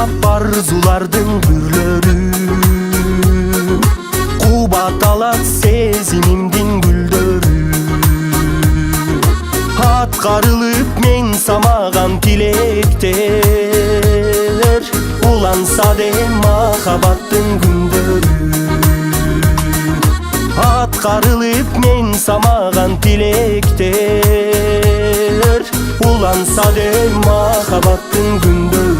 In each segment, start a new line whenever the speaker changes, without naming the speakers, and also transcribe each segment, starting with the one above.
Сынап арзулардын бүрлөрү, кубат алат сезимимдин гүлдөрү. Аткарылып мен самаган тилектер, уланса дем махабаттын күндөрү. Аткарылып мен самаган тилектер, уланса дем махабаттын күндөрү.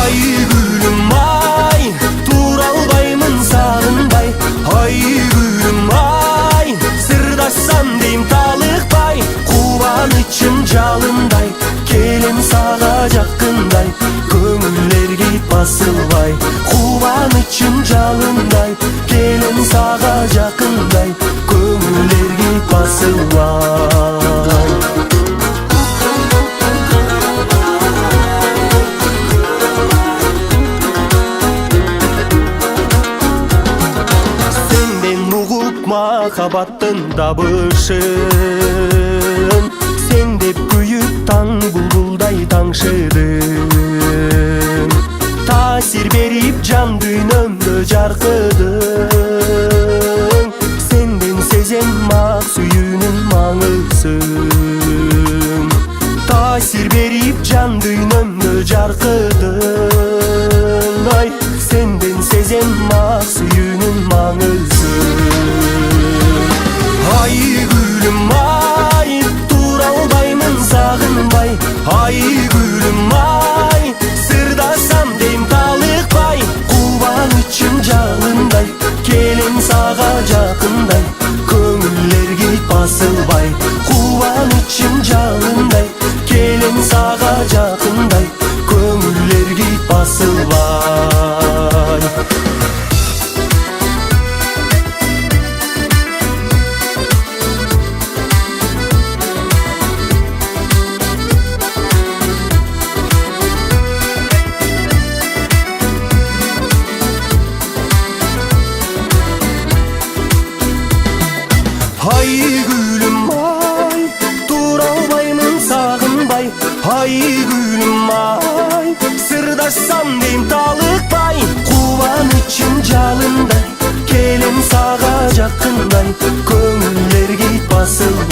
Ай гүлүм ай, тура албаймын сагынбай. Ай гүлүм ай, сырдассам дейм талыкпай. Кубанычым жалындай, келем сага жакындай. Көңүллерге басылбай, кубанычым жалындай. Келем сага жакындай, көңүллерге басылбай. Махабаттын табышын, сен деп күйүп таң булбулдай таңшыдым. Таасир берип жан дүйнөмдө жаркыдың. Сенден сезем мак сүйүүнүн маңызын. Таасир берип жан дүйнөмдө жаркыдың. Ай, сенден сезем мак сүйүүнүн маңызын. Ай гүлүм ай, тура албаймын сагынбай. Ай гүлүм ай, сырдасам дейм талыкпай. Кубанычым жалындай, келем сага жакындай. Көңүллерге басылбай, кубанычым жалындай. Келем сага жакындай, көңүллерге басылбай. Ай гүлүм ай, тура албаймын сагынбай. Ай гүлүм ай, сырдассам дейм талыкпай. Кубанычым жалындай, келем сага жакындай. Көңүллерге басылбай.